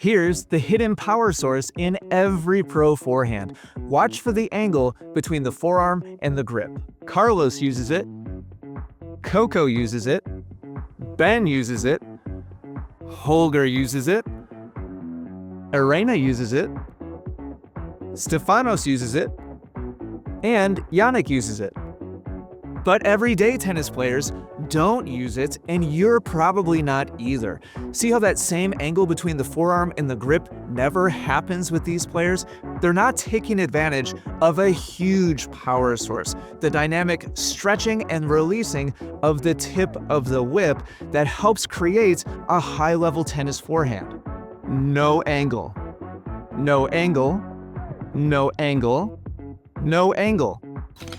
Here's the hidden power source in every pro forehand. Watch for the angle between the forearm and the grip. Carlos uses it, Coco uses it, Ben uses it, Holger uses it, Arena uses it, Stefanos uses it, and Yannick uses it. But everyday tennis players don't use it, and you're probably not either. See how that same angle between the forearm and the grip never happens with these players? They're not taking advantage of a huge power source, the dynamic stretching and releasing of the tip of the whip that helps create a high-level tennis forehand. No angle. No angle. No angle. No angle.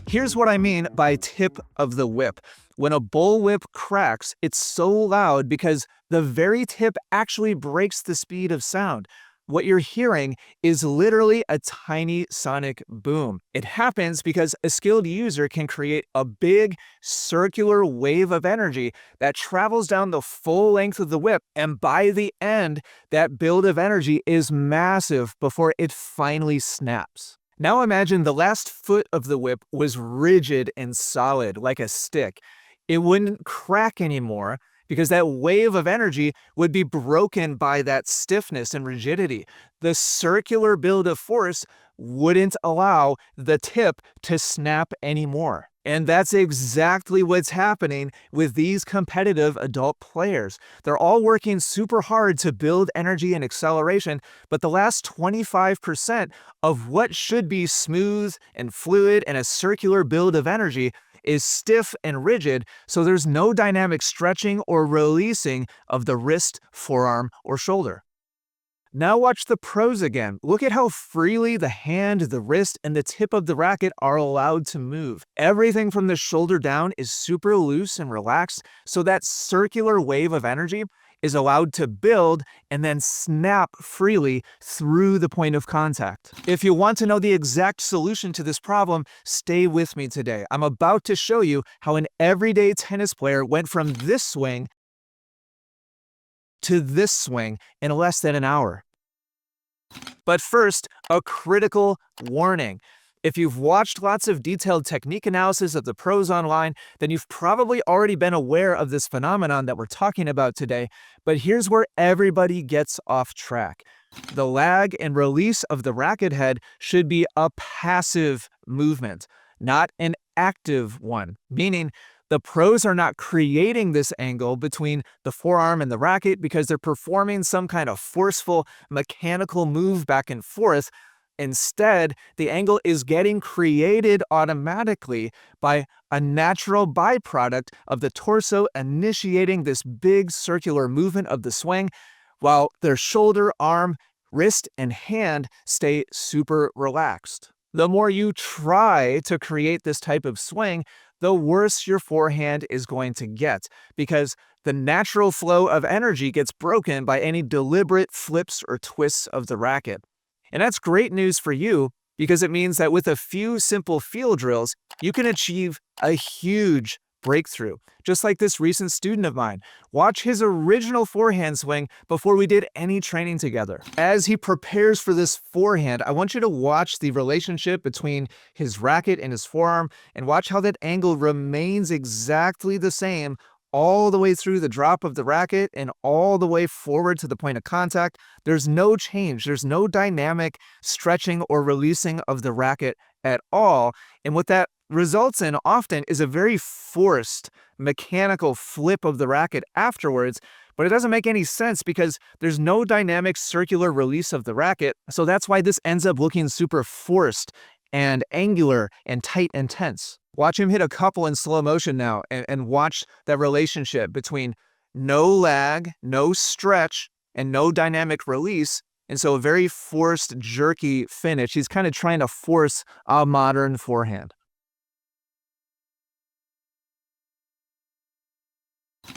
Here's what I mean by tip of the whip. When a bull whip cracks, it's so loud because the very tip actually breaks the speed of sound. What you're hearing is literally a tiny sonic boom. It happens because a skilled user can create a big circular wave of energy that travels down the full length of the whip, and by the end, that build of energy is massive before it finally snaps. Now imagine the last foot of the whip was rigid and solid, like a stick. It wouldn't crack anymore because that wave of energy would be broken by that stiffness and rigidity. The circular build of force wouldn't allow the tip to snap anymore. And that's exactly what's happening with these competitive adult players. They're all working super hard to build energy and acceleration, but the last 25% of what should be smooth and fluid and a circular build of energy is stiff and rigid, so there's no dynamic stretching or releasing of the wrist, forearm, or shoulder. Now watch the pros again. Look at how freely the hand, the wrist, and the tip of the racket are allowed to move. Everything from the shoulder down is super loose and relaxed, so that circular wave of energy is allowed to build and then snap freely through the point of contact. If you want to know the exact solution to this problem, stay with me today. I'm about to show you how an everyday tennis player went from this swing to this swing in less than an hour. But first, a critical warning. If you've watched lots of detailed technique analysis of the pros online, then you've probably already been aware of this phenomenon that we're talking about today. But here's where everybody gets off track. The lag and release of the racket head should be a passive movement, not an active one, meaning the pros are not creating this angle between the forearm and the racket because they're performing some kind of forceful mechanical move back and forth. Instead, the angle is getting created automatically by a natural byproduct of the torso initiating this big circular movement of the swing, while their shoulder, arm, wrist, and hand stay super relaxed. The more you try to create this type of swing, the worse your forehand is going to get, because the natural flow of energy gets broken by any deliberate flips or twists of the racket. And that's great news for you, because it means that with a few simple field drills, you can achieve a huge breakthrough. Just like this recent student of mine. Watch his original forehand swing before we did any training together. As he prepares for this forehand, I want you to watch the relationship between his racket and his forearm, and watch how that angle remains exactly the same all the way through the drop of the racket and all the way forward to the point of contact. There's no change. There's no dynamic stretching or releasing of the racket at all. And what that results in often is a very forced mechanical flip of the racket afterwards, but it doesn't make any sense because there's no dynamic circular release of the racket. So that's why this ends up looking super forced and angular and tight and tense. Watch him hit a couple in slow motion now, and watch that relationship between no lag, no stretch, and no dynamic release. And so a very forced, jerky finish. He's kind of trying to force a modern forehand.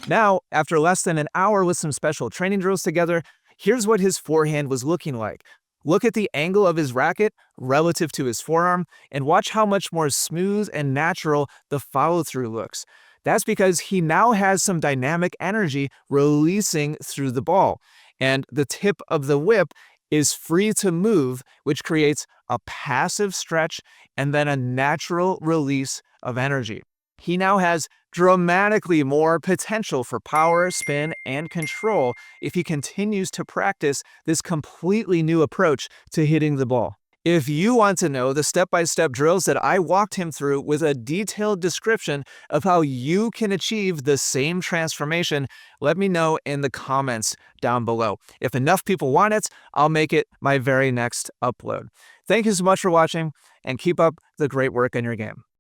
Now, after less than an hour with some special training drills together, here's what his forehand was looking like. Look at the angle of his racket relative to his forearm, and watch how much more smooth and natural the follow-through looks. That's because he now has some dynamic energy releasing through the ball. And the tip of the whip is free to move, which creates a passive stretch and then a natural release of energy. He now has dramatically more potential for power, spin, and control if he continues to practice this completely new approach to hitting the ball. If you want to know the step-by-step drills that I walked him through with a detailed description of how you can achieve the same transformation, let me know in the comments down below. If enough people want it, I'll make it my very next upload. Thank you so much for watching, and keep up the great work in your game.